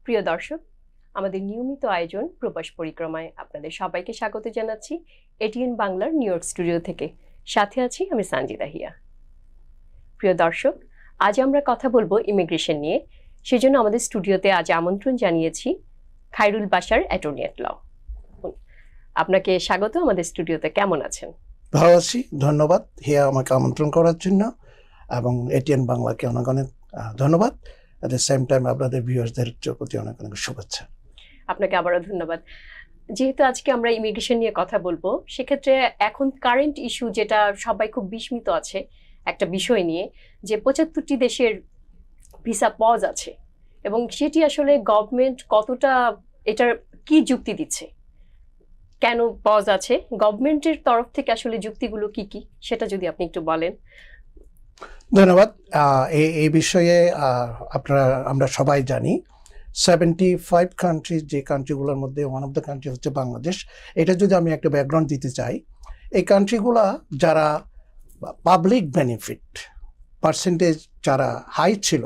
প্রিয় দর্শক, আমাদের নিয়মিত আয়োজন প্রবাস পরিক্রমায় আপনাদের সবাইকে স্বাগত জানাচ্ছি এটিএন বাংলার নিউ ইয়র্ক স্টুডিও থেকে। সাথে আছি আমি সানজিদা হিয়া। প্রিয় দর্শক, আজ আমরা কথা বলবো ইমিগ্রেশন নিয়ে। সেজন্য আমাদের স্টুডিওতে আজ আমন্ত্রণ জানিয়েছি খায়রুল বাশার, অ্যাটর্নি এট ল। আপনাকে স্বাগত আমাদের স্টুডিওতে। কেমন আছেন? ভালো আছি, ধন্যবাদ হিয়া আমাকে আমন্ত্রণ করার জন্য, এবং এটিএন বাংলাকে অনেক অনেক ধন্যবাদ। এট দ্য সেম টাইম আপনাদের ভিউয়ার্সদের প্রতি অনেক অনেক শুভেচ্ছা। আপনাকে আবারও ধন্যবাদ। যেহেতু আজকে আমরা ইমিগ্রেশন নিয়ে কথা বলবো, সেক্ষেত্রে এখন কারেন্ট ইস্যু যেটা সবাই খুব বিস্মিত আছে একটা বিষয় নিয়ে, যে 75টি দেশের ভিসা পজ আছে, এবং সেটি আসলে গভর্নমেন্ট কতটা, এটার কি যুক্তি দিচ্ছে, কেন পজ আছে, গভর্নমেন্টের তরফ থেকে আসলে যুক্তিগুলো কি কি, সেটা যদি আপনি একটু বলেন। ধন্যবাদ। এই বিষয়ে আমরা সবাই জানি 75 কান্ট্রি, যে কান্ট্রিগুলোর মধ্যে ওয়ান অফ দ্য কান্ট্রি হচ্ছে বাংলাদেশ। এটা যদি আমি একটা ব্যাকগ্রাউন্ড দিতে চাই, এই কান্ট্রিগুলা যারা পাবলিক বেনিফিট পার্সেন্টেজ যারা হাই ছিল,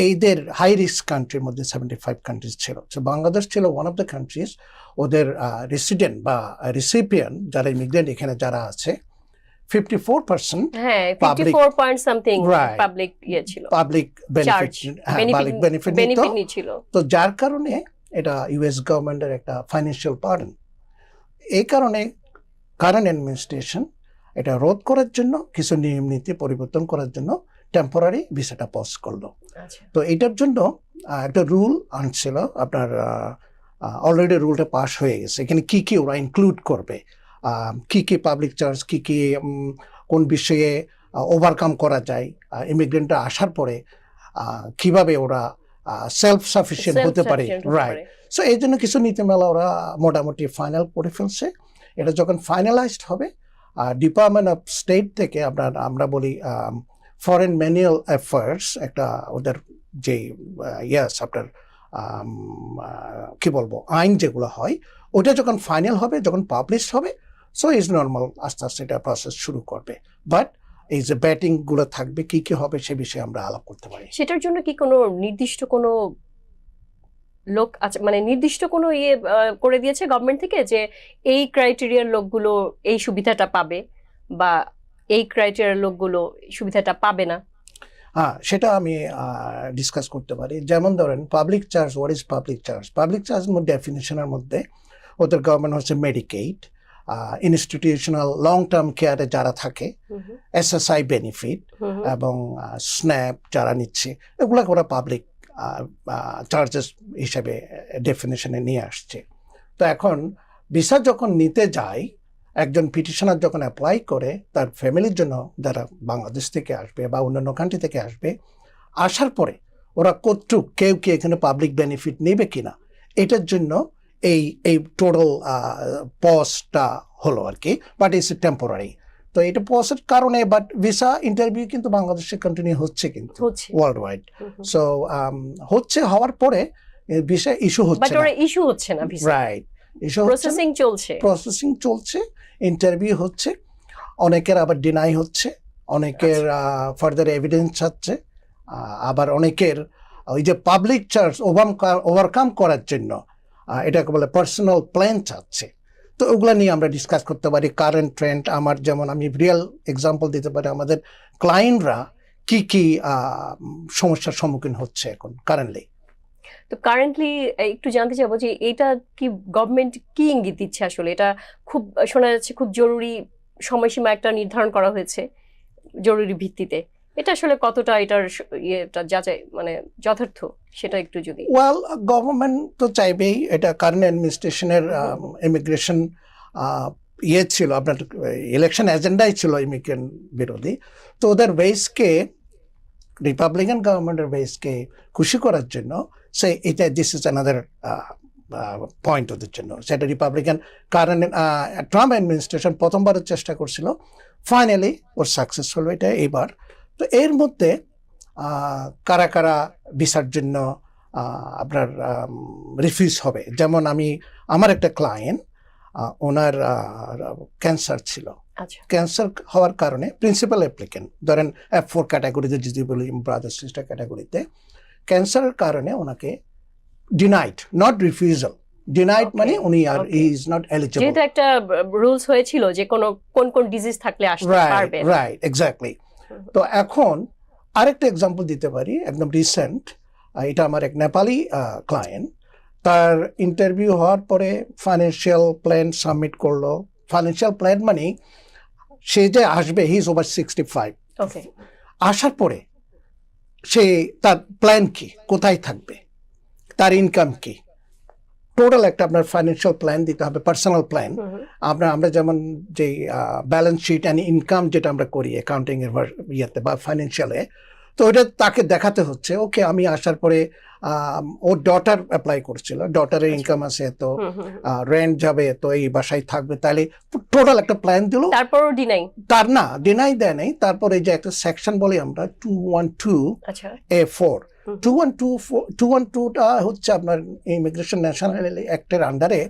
এইদের হাই রিস্ক কান্ট্রির মধ্যে 75 কান্ট্রিজ ছিল। সো বাংলাদেশ ছিল ওয়ান অফ দ্য কান্ট্রিজ। ওদের রেসিডেন্ট বা রিসিপিয়েন্ট যারা ইমিগ্রেন্ট এখানে যারা আছে 54% পাবলিক বেনিফিট ছিল। তো যার কারণে এটা ইউএস গভর্নমেন্টের একটা ফাইন্যান্সিয়াল বার্ডেন। এই কারণে কারেন্ট অ্যাডমিনিস্ট্রেশন এটা রোধ করার জন্য কিছু নিয়ম নীতি পরিবর্তন করার জন্য টেম্পোরারি ভিসাটা পজ করলো। তো এটার জন্য একটা রুল আনছিল, আপনার অলরেডি রুলটা পাস হয়ে গেছে। এখানে কি কি ওরা ইনক্লুড করবে, কি কি পাবলিক চার্জ, কি কি কোন বিষয়ে ওভারকাম করা যায়, ইমিগ্রেন্টরা আসার পরে কিভাবে ওরা সেলফ সাফিসিয়েন্ট হতে পারে, রাইট। সো এই জন্য কিছু নীতিমালা ওরা মোটামুটি ফাইনাল করে ফেলছে। এটা যখন ফাইনালাইজড হবে, ডিপার্টমেন্ট অফ স্টেট থেকে আমরা বলি ফরেন ম্যানুয়াল অ্যাফেয়ার্স, একটা ওদের যে আপনার কি বলবো আইন যেগুলো হয়, ওটা যখন ফাইনাল হবে, যখন পাবলিশ হবে, সো ইজ নর্মাল আস্তে আস্তে এটা প্রসেস শুরু করবে। বাট এই যে ব্যাটিং গুলো থাকবে, কি কি হবে সে বিষয়ে আমরা আলাপ করতে পারি। সেটার জন্য কি কোনো নির্দিষ্ট কোনো লোক আছে, মানে নির্দিষ্ট কোনো করে দিয়েছে গভর্নমেন্ট থেকে যে এই ক্রাইটেরিয়ার লোকগুলো এই সুবিধাটা পাবে, বা এই ক্রাইটেরিয়ার লোকগুলো সুবিধাটা পাবে না? সেটা আমি ডিসকাস করতে পারি। যেমন ধরেন public charge, what is public charge? Public charge ডেফিনেশনের মধ্যে ওদের গভর্নমেন্ট হচ্ছে মেডিকেড, ইনস্টিটিউশনাল লং টার্ম কেয়ারে যারা থাকে, এসএসআই বেনিফিট এবং স্ন্যাপ যারা নিচ্ছে, এগুলোকে ওরা পাবলিক চার্জেস হিসেবে ডেফিনেশনে নিয়ে আসছে। তো এখন ভিসা যখন নিতে যায়, একজন পিটিশনার যখন অ্যাপ্লাই করে তার ফ্যামিলির জন্য, যারা বাংলাদেশ থেকে আসবে বা অন্যান্য কান্ট্রি থেকে আসবে, আসার পরে ওরা কতটুক কেউ কি এখানে পাবলিক বেনিফিট নেবে কিনা, এটার জন্য এই টোটাল পজটা হলো আর কি। But it's temporary. তো এটা পজের কারণে, বাট ভিসা ইন্টারভিউ কিন্তু বাংলাদেশে কন্টিনিউ হচ্ছে, কিন্তু ওয়ার্ল্ড ওয়াইড। সো হওয়ার পরে ভিসা ইস্যু হচ্ছে না, রাইট। প্রসেসিং চলছে, ইন্টারভিউ হচ্ছে, অনেকের আবার ডিনাই হচ্ছে, অনেকের ফার্দার এভিডেন্স চাচ্ছে, আবার অনেকের ওই যে পাবলিক চার্জ ওভারকাম করার জন্য এটাকে বলে পার্সোনাল প্ল্যান চাচ্ছে। তো ওগুলো নিয়ে আমরা ডিসকাস করতে পারি। কারেন্ট ট্রেন্ড আমি রিয়েল এক্সাম্পল দিতে পারি, আমাদের ক্লায়েন্টরা কি কি সমস্যার সম্মুখীন হচ্ছে এখন কারেন্টলি। তো কারেন্টলি একটু জানতে চাবো যে এটা কি গভর্নমেন্ট কি ইঙ্গিত দিচ্ছে আসলে? এটা খুব শোনা যাচ্ছে খুব জরুরি সময়সীমা একটা নির্ধারণ করা হয়েছে জরুরি ভিত্তিতে। এটা আসলে কতটা এটার যাচাই, মানে যথার্থ, সেটা একটু যদি। ওয়েল, গভর্নমেন্ট তো চাইবেই এটা। কারেন্ট অ্যাডমিনিস্ট্রেশনের ইমিগ্রেশন ছিল, আপনার ইলেকশন এজেন্ডাই ছিল ইমিগ্রেন্ট বিরোধী। তো ওদের বেসকে, রিপাবলিকান গভর্নমেন্টের বেসকে খুশি করার জন্য দিস ইজ অ্যানাদার পয়েন্ট ওদের জন্য। সেটা রিপাবলিকান ট্রাম্প অ্যাডমিনিস্ট্রেশন প্রথমবারের চেষ্টা করছিল, ফাইনালি ওর সাকসেসফুল এটা এইবার। তো এর মধ্যে কারা কারা ভিসার জন্য আপনার রিফিউজ হবে, যেমন আমার একটা ক্লায়েন্ট, ওনার ক্যান্সার ছিল। ক্যান্সার হওয়ার কারণে প্রিন্সিপাল অ্যাপ্লিকেন্ট, ধরেন F4 ক্যাটাগরিতে যদি বলি, ব্রাদার সিস্টার ক্যাটাগরিতে, ক্যান্সারের কারণে ওনাকে denied, not refusal. Denied Okay, মানে উনি আর okay. He is not eligible. যেহেতু একটা রুলস হয়েছিল যে কোন কোন ডিজিজ থাকলে আসতে পারবে না। Right, exactly. তো এখন আরেকটা এক্সাম্পল দিতে পারি, একদম রিসেন্ট। এটা আমার এক নেপালি ক্লায়েন্ট, তার ইন্টারভিউ হওয়ার পরে ফাইন্যান্সিয়াল প্ল্যান সাবমিট করলো। ফাইন্যান্সিয়াল প্ল্যান মানে সে যে আসবে, হি ইজ ওভার 65। ওকে, আসার পরে সে তার প্ল্যান কি, কোথায় থাকবে, তার ইনকাম কি, টোটাল একটা আপনার ফাইন্যান্সিয়াল প্ল্যান দিতে হবে, পার্সোনাল প্ল্যান। আমরা যেমন যে ব্যালেন্স শিট অ্যান্ড ইনকাম যেটা আমরা করি অ্যাকাউন্টিং এর ইয়েতে বা ফাইন্যান্সিয়ালে, তো ওটা তাকে দেখাতে হচ্ছে। ওকে, আমি আসার পরে ওর ডটার অ্যাপ্লাই করছিল, ডটারের ইনকাম আছে, তো রেন্ট যাবে, তো এই বাসায় থাকবে, তাহলে টোটাল একটা প্ল্যান দিল। তারপরও ডিনাই, তার না ডিনাই দেয় নাই। তারপরে এই যে একটা সেকশন বলি আমরা 212A4, 212টা হচ্ছে আপনার ইমিগ্রেশন ন্যাশনাল অ্যাক্টের আন্ডারে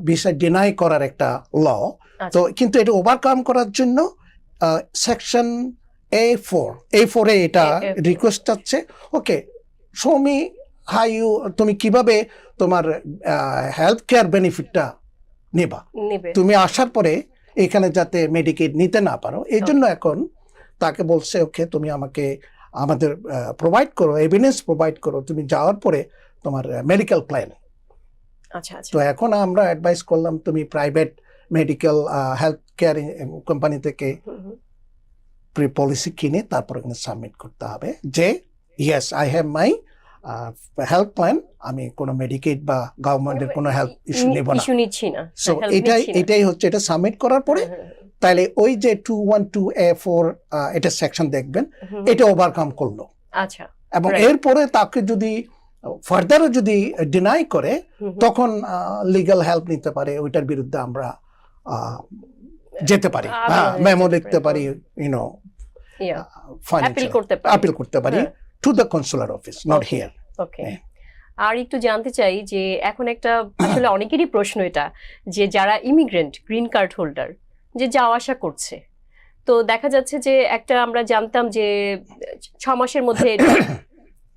ভিসা ডিনাই করার একটা ল। তো কিন্তু এটা ওভারকাম করার জন্য সেকশন A4 এ এটা রিকোয়েস্ট আছে, okay show me how you, তুমি কিভাবে তোমার হেলথ কেয়ার বেনিফিটটা নেবা, তুমি আসার পরে এখানে যাতে মেডিকেড নিতে না পারো। এই জন্য এখন তাকে বলছে, ওকে তুমি আমাদের প্রোভাইড করো, এভিডেন্স প্রোভাইড করো তুমি যাওয়ার পরে তোমার মেডিকেল প্ল্যান। তো এখন আমরা অ্যাডভাইস করলাম, তুমি private medical health care company থেকে পলিসি কিনে তারপর এখানে সাবমিট করতে হবে যে yes I have my health plan, আমি কোনো মেডিকেড বা গভর্নমেন্টের কোনো হেলথ ইস্যু নেব না। সো এটাই হচ্ছে, এটা সাবমিট করার পরে তাহলে ওই যে 212A4 এটা সেকশন দেখবেন, এটা ওভারকাম করলো। আচ্ছা, এবং এরপরে তাকে যদি ফার্দারও যদি ডিনাই করে, তখন লিগ্যাল হেল্প নিতে পারে, ওইটার বিরুদ্ধে আমরা যেতে পারি, মেমো লিখতে পারি, ইউনো আপিল করতে পারি to the consular office, not here. Okay, আর একটু জানতে চাই যে এখন একটা আসলে অনেকেরই প্রশ্ন এটা, যে যারা ইমিগ্রেন্ট গ্রিন কার্ড হোল্ডার যে যাওয়া আসা করছে, তো দেখা যাচ্ছে যে একটা আমরা জানতাম যে 6 মাসের মধ্যে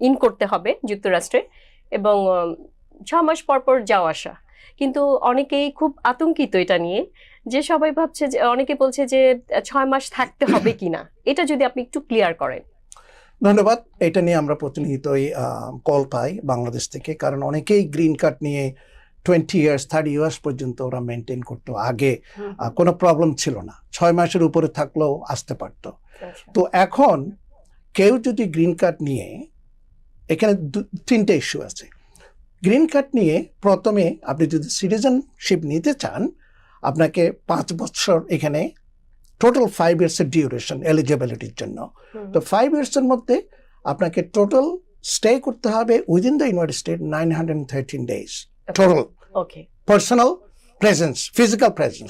ইন করতে হবে যুক্তরাষ্ট্রে এবং 6 মাস পর পর যাওয়া আসা, কিন্তু অনেকেই খুব আতঙ্কিত এটা নিয়ে, যে সবাই ভাবছে যে, অনেকে বলছে যে 6 মাস থাকতে হবে কিনা, এটা যদি আপনি একটু ক্লিয়ার করেন। ধন্যবাদ। এটা নিয়ে আমরা প্রতিনিয়তই কল পাই বাংলাদেশ থেকে, কারণ অনেকেই গ্রিন কার্ড নিয়ে 20 ইয়ার্স 30 ইয়ার্স পর্যন্ত ওরা মেনটেন করতো। আগে কোনো প্রবলেম ছিল না, 6 মাসের উপরে থাকলেও আসতে পারতো। তো এখন কেউ যদি গ্রিন কার্ড নিয়ে, এখানে 3টে ইস্যু আছে। গ্রিন কার্ড নিয়ে প্রথমে আপনি যদি সিটিজেনশিপ নিতে চান, আপনাকে 5 বছর এখানে টোটাল 5 ইয়ার্সের ডিউরেশন এলিজিবিলিটির জন্য। তো 5 ইয়ার্সের মধ্যে আপনাকে টোটাল স্টে করতে হবে within the United state 913 days total. Okay, personal presence, physical presence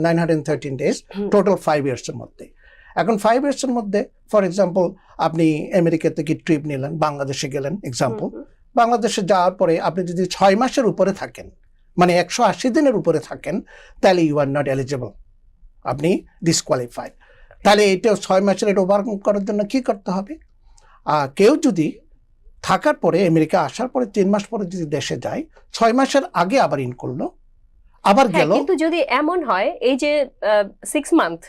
913 days total 5 ইয়ার্সের মধ্যে। এখন 5 ইয়ার্সের মধ্যে ফর এক্সাম্পল আপনি আমেরিকা থেকে ট্রিপ নিলেন, বাংলাদেশে গেলেন এক্সাম্পল, বাংলাদেশে যাওয়ার পরে আপনি যদি 6 মাসের উপরে থাকেন, মানে 180 দিনের উপরে থাকেন, তাহলে ইউ আর নট এলিজিবল, আপনি ডিসকোয়ালিফাইড। তাহলে এটা 6 মাসের এটা ওভারকাম করার জন্য কি করতে হবে? কেউ যদি থাকার পরে আমেরিকা আসার পরে 3 মাস পরে যদি দেশে যায়, 6 মাসের আগে আবার ইন করলো, আবার গেল। কিন্তু যদি এমন হয় এই যে 6 মান্থ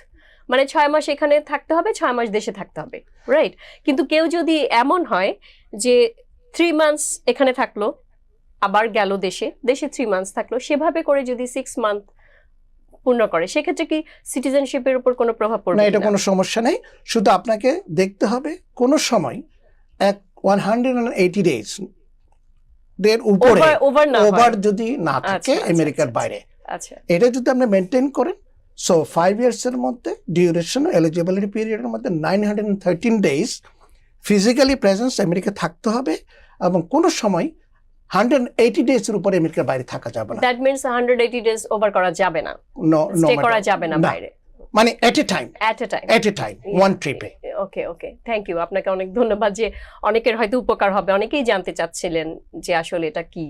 মানে 6 মাস এখানে থাকতে হবে, 6 মাস দেশে থাকতে হবে, রাইট? কিন্তু কেউ যদি এমন হয় যে 3 মান্থস এখানে থাকলো, আবার গেল দেশে 3 মান্থস থাকলো, সেভাবে করে যদি 6 মান্থ পূর্ণ করে, সেক্ষেত্রে কি সিটিজেনশিপের উপর কোনো প্রভাব পড়বে না? এটা কোনো সমস্যা নেই, শুধু আপনাকে দেখতে হবে কোনো সময় 180 ডেজ এর উপরে ওভার যদি না থাকে আমেরিকার বাইরে, এটা যদি আপনি মেনটেন করেন, সো 5 ইয়ার্সের মধ্যে ডিউরেশন এলিজিবিলিটি পিরিয়ডের মধ্যে 913 ডেজ ফিজিক্যালি প্রেজেন্স আমেরিকা থাকতে হবে, এবং কোনো সময় 180 ডেজ এর উপরে আমেরিকার বাইরে থাকা যাবে না। দ্যাট মিন্স 180 ডেজ ওভার করা যাবে না, স্টে করা যাবে না বাইরে, মানে এট এ টাইম ওয়ান ট্রিপে। ওকে, থ্যাংক ইউ, আপনাকে অনেক ধন্যবাদ। যে অনেকের হয়তো উপকার হবে, অনেকেই জানতে চাচ্ছিলেন যে আসলে এটা কি।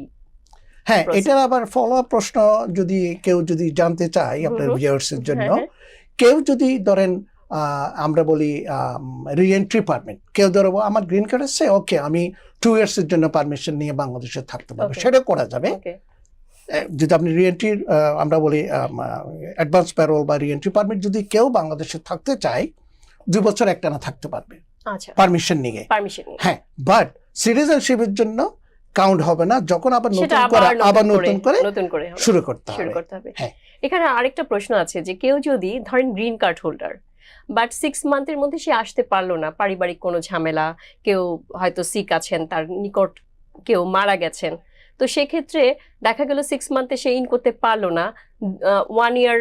হ্যাঁ, এটার আবার ফলো আপ প্রশ্ন যদি কেউ জানতে চায় আপনার ভিউয়ার্স এর জন্য, কেউ যদি ধরেন আমরা বলি রিএন্ট্রি পারমিট। কেউ ধরবো আমার গ্রিন কার্ড আছে, ওকে আমি 2 ইয়ার্সের জন্য পারমিশন নিয়ে বাংলাদেশে থাকতে পারবো, Okay. সেটা করা যাবে। ওকে যদি আপনি রিএন্ট্রির আমরা বলি অ্যাডভান্স প্যারোল বা রিএন্ট্রি পারমিট, যদি কেউ বাংলাদেশে থাকতে চায় 2 বছর একটানা থাকতে পারবে আচ্ছা পারমিশন নিয়ে। পারমিশন হ্যাঁ, বাট সিটিজেনশিপের জন্য কাউন্ট হবে না, যখন আবার সেটা নতুন করে নতুন করে হবে। শুরু করতে শুরু হবে। করতে হবে। হ্যাঁ। এখানে আরেকটা প্রশ্ন আছে যে কেউ যদি ধরেন গ্রিন কার্ড হোল্ডার বাট 6 মান্থের মধ্যে সে আসতে পারলো না, পারিবারিক কোনো ঝামেলা, কেউ হয়তো সিক আছেন, তার নিকট কেউ মারা গেছেন, তো সেক্ষেত্রে দেখা গেল 6 মান্থে সে ইন করতে পারলো না, 1 ইয়ার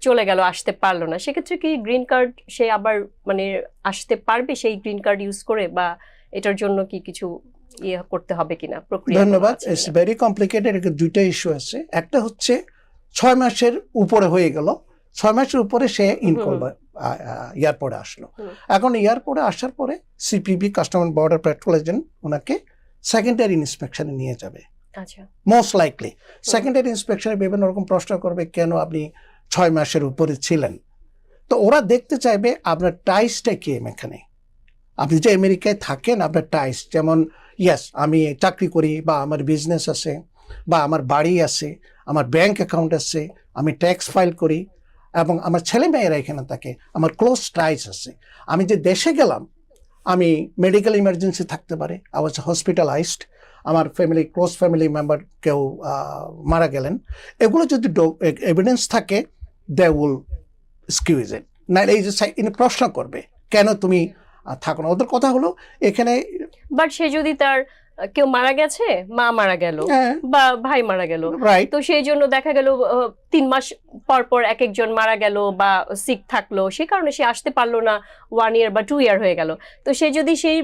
চলে গেল আসতে পারলো না, সেক্ষেত্রে কি গ্রিন কার্ড সে আবার মানে আসতে পারবে সেই গ্রিন কার্ড ইউজ করে, বা এটার জন্য কি কিছু ইয়ে করতে হবে কিনা, প্রক্রিয়া? ধন্যবাদ। It's very complicated. এর দুইটা ইস্যু আছে। একটা হচ্ছে 6 মাসের উপরে হয়ে গেল, 6 মাসের উপরে সে ইন করবে, এয়ারপোর্টে আসলো। এখন এয়ারপোর্টে আসার পরে CPB customer border petrol agent ওনাকে সেকেন্ডারি ইন্সপেকশনে নিয়ে যাবে। আচ্ছা মোস্ট লাইকলি সেকেন্ডারি ইন্সপেকশনে বিভিন্ন রকম প্রশ্ন করবে, কেন আপনি 6 মাসের উপরে ছিলেন। তো ওরা দেখতে চাইবে আপনার টাইসটা কি এখানে, আপনি যে আমেরিকায় থাকেন আপনার টাইস, যেমন ইয়েস আমি চাকরি করি, বা আমার বিজনেস আছে, বা আমার বাড়ি আছে, আমার ব্যাংক অ্যাকাউন্ট আছে, আমি ট্যাক্স ফাইল করি, এবং আমার ছেলে মেয়েরা এখানে থাকে, আমার ক্লোজ টাইস আছে। আমি যে দেশে গেলাম, আমি মেডিকেল ইমার্জেন্সি থাকতে পারে, আই ওয়াজ হসপিটালাইজড, আমার ক্লোজ ফ্যামিলি মেম্বার কেউ মারা গেলেন, এগুলো যদি এভিডেন্স থাকে, দে উইল এক্সকিউজ ইট। নাহলে এই যে প্রশ্ন করবে কেন তুমি থাকো না। ওদের কথা হলো এখানে, বাট সে যদি তার কেউ মারা গেছে, মা মারা গেল বা ভাই মারা গেল, রাইট, তো সেই জন্য দেখা গেল 3 মাস পর পর এক একজন মারা গেল বা সিক থাকলো, সে কারণে সে আসতে পারলো না, 1 ইয়ার বা 2 ইয়ার হয়ে গেল, তো সে যদি সেই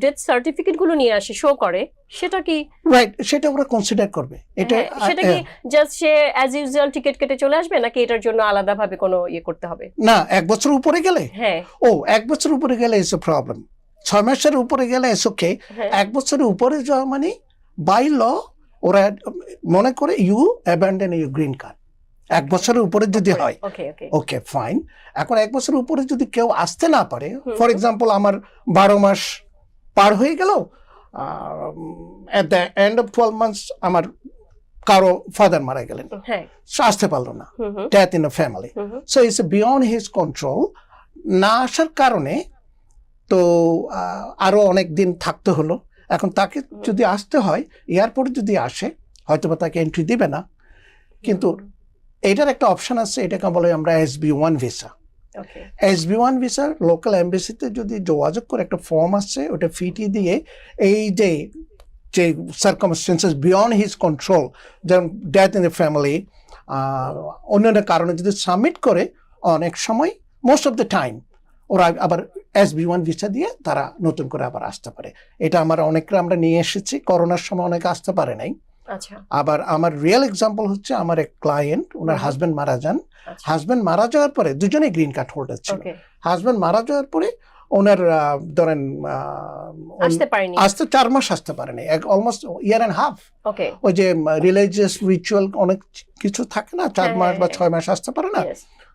ডেথ সার্টিফিকেট গুলো নিয়ে আসে, শো করে, সেটা কি রাইট, সেটা ওরা কনসিডার করবে। এটা সেটা কি জাস্ট সে অ্যাজ ইউজুয়াল টিকিট কেটে চলে আসবে, নাকি এটার জন্য আলাদাভাবে কোনো ইয়ে করতে হবে? না, 1 বছর উপরে গেলে, হ্যাঁ 1 বছর উপরে গেলে ইটস এ প্রবলেম। 6 মাসের উপরে গেলে ইটস ওকে। 1 বছরের উপরে যাওয়া মানে বাই ল ওরা মনে করে you abandon your green card. 1 বছরের উপরে যদি হয়, ওকে ওকে ওকে ফাইন। এখন 1 বছরের উপরে যদি কেউ আসতে না পারে, ফর এক্সাম্পল আমার 12 মাস পার হয়ে গেল, at the end of 12 months আমার কারো ফাদার মারা গেলেন, হ্যাঁ সে আসতে পারলো না, death in the family, so it's beyond his control. না আসার কারণে তো আরো অনেক দিন থাকতে হলো। এখন তাকে যদি আসতে হয়, এয়ারপোর্টে যদি আসে, হয়তো বা তাকে এন্ট্রি দিবে না, কিন্তু এটার একটা অপশন আছে, এটাকে বলে আমরা SB1 ভিসা। ওকে SB1 ভিসা লোকাল এমবেসিতে যদি যোগাযোগ করে একটা ফর্ম আছে, ওটা ফিটি দিয়ে এই যে সার্কামস্টেন্সেস বিয়ন্ড হিজ কন্ট্রোল, যেমন ডেথ ইন দ্য ফ্যামিলি, অন্যান্য কারণে যদি সাবমিট করে, অনেক সময় মোস্ট অফ দ্য টাইম ওরা আবার SB1 ভিসা দিয়ে তারা নতুন করে আবার আসতে পারে। এটা আমরা নিয়ে এসেছি, করোনার সময় অনেকে আসতে পারে নাই। আচ্ছা আবার আমার রিয়েল এক্সাম্পল হচ্ছে, আমার এক ক্লায়েন্ট, ওনার হাজবেন্ড মারা যান। হাজবেন্ড মারা যাওয়ার পরে, দুজনেই গ্রিন কার্ড হোল্ডার ছিল, হাজবেন্ড মারা যাওয়ার পরে ওনার ধরেন আসতে 4 মাস আসতে পারেনি, অলমোস্ট ইয়ার অ্যান্ড হাফ। ওই যে রিলিজিয়াস রিচুয়াল অনেক কিছু থাকে না, 4 মাস বা 6 মাস আসতে পারে না,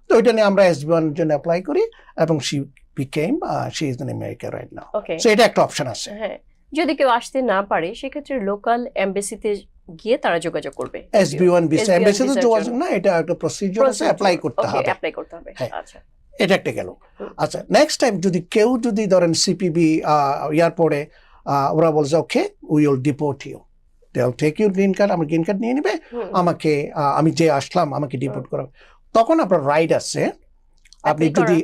তো ওইটা নিয়ে আমরা SB1 এর জন্য অ্যাপ্লাই করি, এবং she is in America right now. So এটা একটা অপশন আছে। হ্যাঁ, যদি কেউ আসতে না পারে, সেক্ষেত্রে লোকাল এমবেসিতে গিয়ে তারা যোগাযোগ করবে। SB1 ভিসা, এমবেসিতে যোগাযোগ না, এটা একটা প্রসিডিউর আছে, অ্যাপ্লাই করতে হবে। আচ্ছা, এটা একটা গেল। আচ্ছা, নেক্সট টাইম যদি কেউ ধরেন সিপিবি এয়ারপোর্টে ওরা বলছে okay we will deport you, they will take your green card, আমার গ্রিন কার্ড নিয়ে নেবে, আমাকে আমি যে আসলাম আমাকে ডিপোর্ট করা, তখন আপনার রাইট আছে, আপনি যদি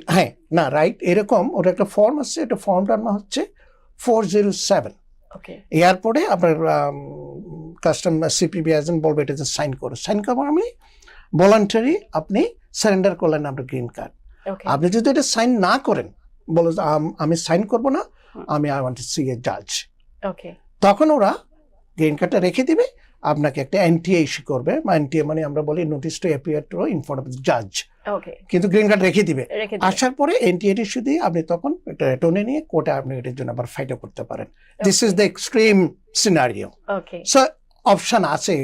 রাইট এরকম, ওটা একটা ফর্ম আছে, এটা ফর্মটার নাম হচ্ছে 407। এয়ারপোর্টে আপনার সিপিবি এজেন্ট বলবে এটা সাইন করবো, আমি ভলান্টারি আপনি সারেন্ডার করলেন আপনার গ্রিন কার্ড। আপনি যদি এটা সাইন না করেন, বলো আমি সাইন করবো না, আমি আই ওয়ান্ট টু সি এ জাজ, তখন ওরা গ্রিন কার্ডটা রেখে দিবে, আপনাকে একটা NTA ইস্যু করবে। NTA মানে আমরা বলি notice to appear to in front of the জাজ, কিন্তু গ্রিন কার্ড রেখে দিবে। আসার পরে NTA ইস্যু দিয়ে আপনি তখন এটা রিটার্নে নিয়ে কোর্টে আপনি এটার জন্য আবার ফাইটও করতে পারেন। This is the extreme scenario. So option আছে,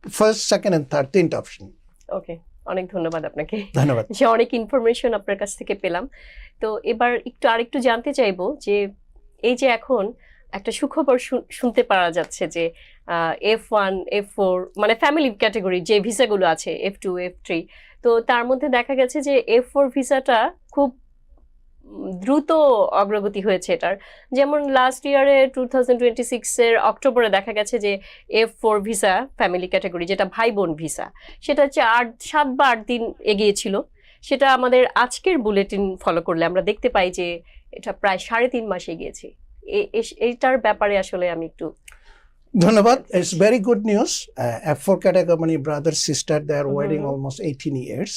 ফার্স্ট, সেকেন্ড এন্ড থার্ড, 3টা অপশন। অনেক ধন্যবাদ আপনাকে, ধন্যবাদ। যে অনেক ইনফরমেশন আপনার কাছ থেকে পেলাম। তো এবার আরেকটু জানতে চাইবো যে এই যে এখন একটা সুখবর শুনতে পাওয়া যাচ্ছে যে F1 F4 মানে ফ্যামিলি ক্যাটাগরি যে ভিসাগুলো আছে F2 F3, তো তার মধ্যে দেখা গেছে যে F4 ভিসাটা খুব দ্রুত অগ্রগতি হয়েছে এটার। যেমন লাস্ট ইয়ারে 2026 এর অক্টোবরে দেখা গেছে যে F4 ভিসা ফ্যামিলি ক্যাটাগরি, যেটা ভাই বোন ভিসা, সেটা হচ্ছে 7 বা 8 দিন এগিয়েছিল। সেটা আমাদের আজকের বুলেটিন ফলো করলে আমরা দেখতে পাই যে এটা প্রায় 3.5 মাস এগিয়েছে। এইটার ব্যাপারে আসলে আমি একটু ধন্যবাদ। It's very good news. F4 category মানে brother sister, they are waiting almost 18 years.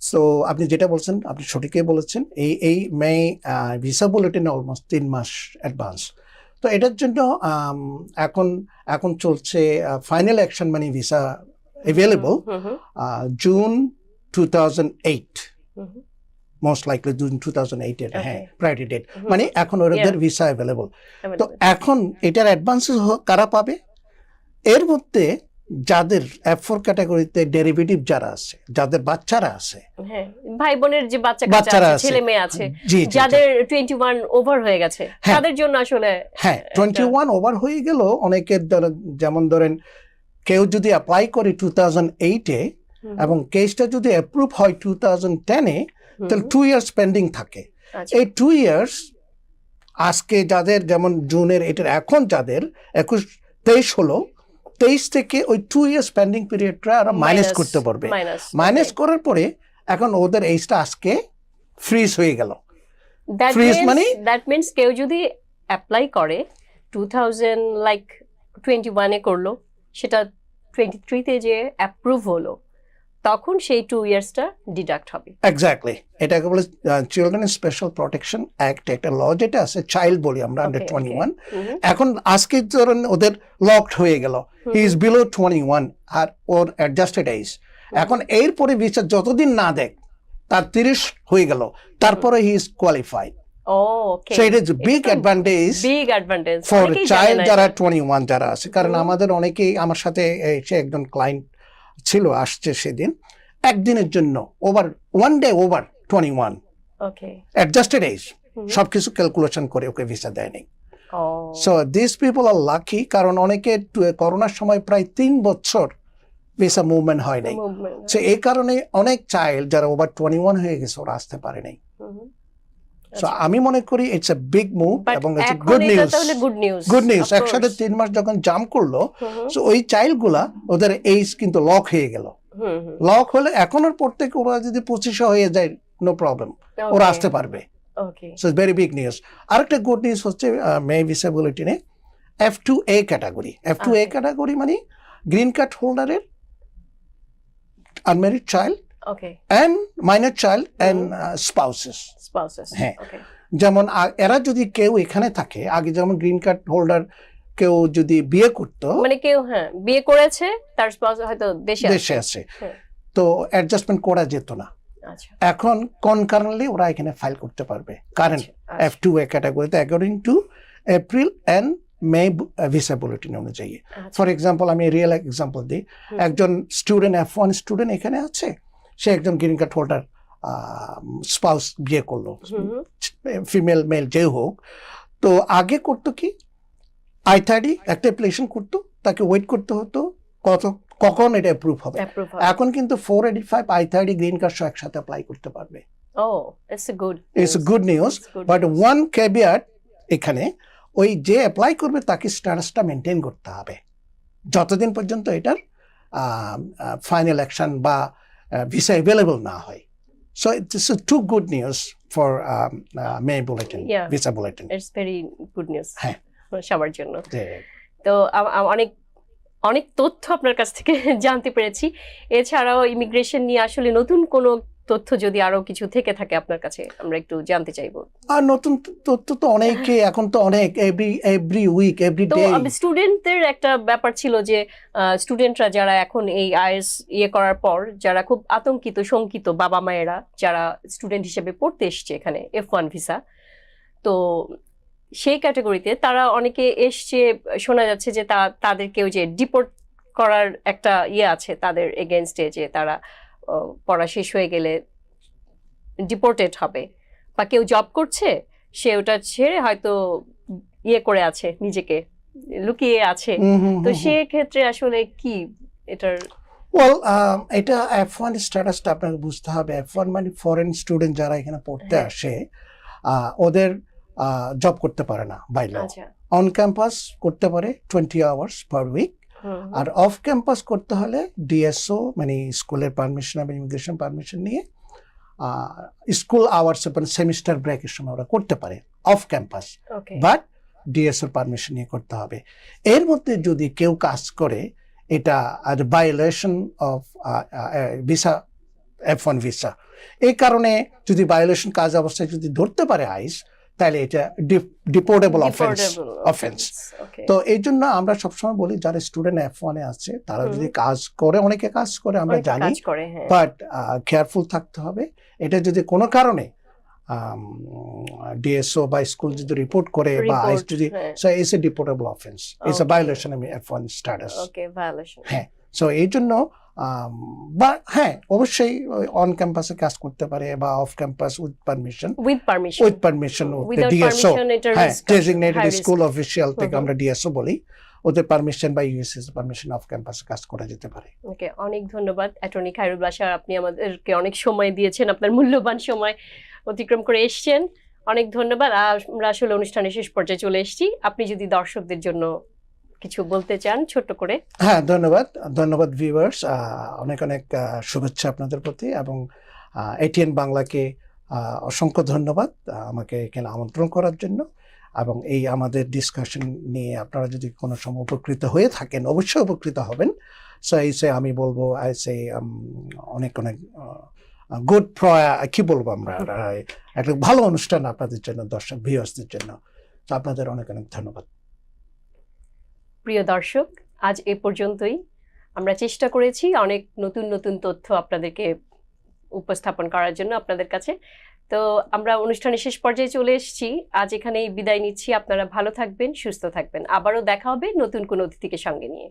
So আপনি যেটা বলছেন আপনি সঠিকই বলেছেন। এই মে ভিসা বুলেটিন অলমোস্ট 3 মাস অ্যাডভান্স। তো এটার জন্য এখন চলছে ফাইনাল অ্যাকশন মানে visa available June 2008, most likely June 2008 এর প্রায়োরিটি ডেট, মানে এখন ওদের ভিসা অ্যাভেলেবল। তো এখন এটার অ্যাডভান্স কারা পাবে? এর মধ্যে যাদের F4 ক্যাটাগরিতে ডেরিভেটিভ যারা আছে, যাদের বাচ্চারা আছে, ভাই বোনের যে বাচ্চারা আছে, ছেলে মেয়ে আছে, যাদের 21 ওভার হয়ে গেছে, তাদের জন্য আসলে 21 ওভার হয়ে গেল অনেকের। যেমন ধরেন কেউ যদি অ্যাপ্লাই করে 2008 এ এবং কেসটা যদি অ্যাপ্রুভ হয় 2010 এ, তাহলে 2 ইয়ার্স পেন্ডিং থাকে। এই 2 ইয়ার্স আজকে যাদের যেমন জুনের এটার এখন যাদের 23 হলো, 23 থেকে ওই 2 ইয়ার্স পেন্ডিং পিরিয়ডটা ওরা মাইনাস করতে পারবে। মাইনাস করার পরে এখন ওদের এইজটা আজকে ফ্রিজ হয়ে গেল। ফ্রিজ মানে দ্যাট মিন্স কেউ যদি অ্যাপ্লাই করে 2021 এ করলো, সেটা 23 তে যে অ্যাপ্রুভ হলো, তখন সেই 2 ইয়ার্সটা ডিডাক্ট হবে। এক্স্যাক্টলি, এটাকে বলে চিলড্রেন স্পেশাল প্রোটেকশন অ্যাক্ট, একটা ল যেটা আছে, চাইল্ড বলি আমরা, আন্ডার 21। এখন আজকে ধরেন ওদের লকড হয়ে গেল, হি ইজ বিলো 21 আর ওর অ্যাডজাস্টেড এজ। এখন এরপরে ভিসা যতদিন না দেখ, তার 30 হয়ে গেল, তারপরে he is qualified. So it is big advantage for child যারা 21 যারা আছে। কারণ আমাদের অনেকেই, আমার সাথে সে একজন ক্লায়েন্ট ছিল, আসছে সেদিন একদিনের জন্য one day over 21 adjusted age, সবকিছু ক্যালকুলেশন করে ওকে ভিসা দেয়নি। So this people are lucky, কারণ অনেকে করোনার সময় প্রায় 3 বছর ভিসা মুভমেন্ট হয় নাই। সো এই কারণে অনেক চাইল্ড যারা ওভার 21 হয়ে গেছে ওরা আসতে পারে নাই। সো আমি মনে করি ইটস এ বিগ মুভ এবং ইটস গুড নিউজ। একসাথে 3 মাস যখন জাম্প করলো, সো ওই চাইল্ড গুলা ওদের এইজ কিন্তু লক হয়ে গেল। লক হলে এখনের পর থেকে ওরা যদি 25 হয়ে যায়, নো প্রবলেম, ওরা আসতে পারবে। So it's very big news. আরেকটা গুড নিউজ হচ্ছে মে ভিসা বুলেটিনে F2A ক্যাটাগরি। F2A ক্যাটাগরি মানে গ্রিন কার্ড হোল্ডারের unmarried child and minor child and spouses. হ্যাঁ, যেমন এরা যদি কেউ এখানে থাকে, আগে যেমন গ্রিন কার্ড হোল্ডার কেউ যদি বিয়ে করতো, মানে কেউ বিয়ে করেছে, তার স্পাউস হয়তো দেশে আছে, তো অ্যাডজাস্টমেন্ট করা যেত না। এখন কনকারেন্টলি ওরা এখানে ফাইল করতে পারবে কারেন্ট F2A ক্যাটাগরিতে according to April and May visa bulletin অনুযায়ী। ফর এক্সাম্পল, আমি রিয়েল এক্সাম্পল দিই। একজন স্টুডেন্ট, F1 স্টুডেন্ট এখানে আছে, সে একজন গ্রিন কার্ড হোল্ডার স্পাউস বিয়ে করলো, ফিমেল মেল যে হোক। তো আগে করতো কি, I-30 একটা অ্যাপ্লিকেশন করতো, তাকে ওয়েট করতে হতো কখন এটা অ্যাপ্রুভ হবে। এখন কিন্তু 485 I-30 গ্রিন কার্ড সহ একসাথে অ্যাপ্লাই করতে পারবে। It's a good news, but one caveat এখানে, ওই যে অ্যাপ্লাই করবে তাকে স্ট্যাটাসটা মেনটেন করতে হবে যতদিন পর্যন্ত এটার ফাইনাল অ্যাকশন বা ভিসা অ্যাভেলেবল না হয়। So this is to good news for May bulletin, visa bulletin. It's very good news সবার জন্য। তো অনেক তথ্য আপনার কাছ থেকে জানতে পেরেছি। এছাড়াও ইমিগ্রেশন নিয়ে আসলে নতুন কোনো তথ্য যদি আরো কিছু থেকে থাকে আপনার কাছে, আমরা একটু জানতে চাইবো। আর নতুন তথ্য তো অনেকে, এখন তো অনেক, এভরি উইক, এভরি ডে। স্টুডেন্টদের একটা ব্যাপার ছিল যে স্টুডেন্টরা যারা এখন এই আইএস করার পর যারা খুব আতঙ্কিত, শঙ্কিত, বাবা মায়েরা যারা স্টুডেন্ট হিসেবে পড়তে এসছে এখানে F1 ভিসা, তো সেই ক্যাটাগরিতে তারা অনেকে এসছে, শোনা যাচ্ছে যে তাদেরকেও যে ডিপোর্ট করার একটা আছে তাদের এগেনস্টে, যে তারা পড়া শেষ হয়ে গেলে ডিপোর্টেড হবে, বা কেউ জব করছে সে ওটা ছেড়ে হয়তো ইয়ে করে আছে, নিজেকে লুকিয়ে আছে, তো সেক্ষেত্রে আসলে কি এটার? ওয়েল, এটা F1 স্ট্যাটাসটা আপনাকে বুঝতে হবে। F1 মানে ফরেন স্টুডেন্ট যারা এখানে পড়তে আসে, ওদের জব করতে পারে না বাইরে। আচ্ছা, অন ক্যাম্পাস করতে পারে 20 আওয়ার্স পার উইক, আর অফ ক্যাম্পাস করতে হলে ডিএসও মানে স্কুলের পারমিশন এবং ইমিগ্রেশন পারমিশন নিয়ে স্কুল আওয়ার্স এবং সেমিস্টার ব্রেকের সময় ওরা করতে পারে অফ ক্যাম্পাস, ওকে, বাট ডিএসওর পারমিশন নিয়ে করতে হবে। এর মধ্যে যদি কেউ কাজ করে, এটা violation of visa, F1 visa. এই কারণে যদি ভায়োলেশন কাজ অবস্থায় যদি ধরতে পারে আইস, তাহলে এটা ডিপোর্টেবল অফেন্স। তো এই জন্য আমরা সবসময় বলি যারা স্টুডেন্ট F1 এ আছে তারা যদি কাজ করে, অনেকে কাজ করে আমরা জানি, বাট কেয়ারফুল থাকতে হবে। এটা যদি কোনো কারণে ডিএসও বা স্কুল যদি রিপোর্ট করে বা আইস যদি, so it's a deportable offence, it's a violation of F1 status. Okay, violation. হ্যাঁ, সো এই জন্য বা হ্যাঁ অবশ্যই অন ক্যাম্পাসে কাজ করতে পারে বা of campus with permission DSO, হ্যাঁ, ডেজিগনেটেড স্কুল অফিসিয়াল থেকে আমরা ডিএসও বলি, ওদের পারমিশন বা ইউএসএস পারমিশন অফ ক্যাম্পাসে কাজ করা যেতে পারে। ওকে, অনেক ধন্যবাদ অ্যাটর্নি খায়রুল বাশার, আপনি আমাদেরকে অনেক সময় দিয়েছেন, আপনার মূল্যবান সময় অতিক্রম করে এসেছেন, অনেক ধন্যবাদ। আমরা আসলে অনুষ্ঠানের শেষ পর্যায়ে চলে এসেছি, আপনি যদি দর্শকদের জন্য কিছু বলতে চান ছোট্ট করে। হ্যাঁ, ধন্যবাদ ভিউয়ার্স, অনেক শুভেচ্ছা আপনাদের প্রতি, এবং এটিএন বাংলাকে অসংখ্য ধন্যবাদ আমাকে এখানে আমন্ত্রণ করার জন্য, এবং এই আমাদের ডিসকাশন নিয়ে আপনারা যদি কোনো সময় উপকৃত হয়ে থাকেন, অবশ্যই উপকৃত হবেন। সো এইসে আমি বলবো আইসে অনেক গুড কি বলবো আমরা, একটা ভালো অনুষ্ঠান আপনাদের জন্য, দর্শক ভিউয়ার্সদের জন্য। তো আপনাদের অনেক ধন্যবাদ। প্রিয় দর্শক, আজ এ পর্যন্তই। আমরা চেষ্টা করেছি অনেক নতুন নতুন তথ্য আপনাদেরকে উপস্থাপন করার জন্য আপনাদের কাছে। তো আমরা অনুষ্ঠানের শেষ পর্যায়ে চলে এসেছি, আজ এখানেই বিদায় নিচ্ছি। আপনারা ভালো থাকবেন, সুস্থ থাকবেন, আবারও দেখা হবে নতুন কোনো অতিথিকে সঙ্গে নিয়ে।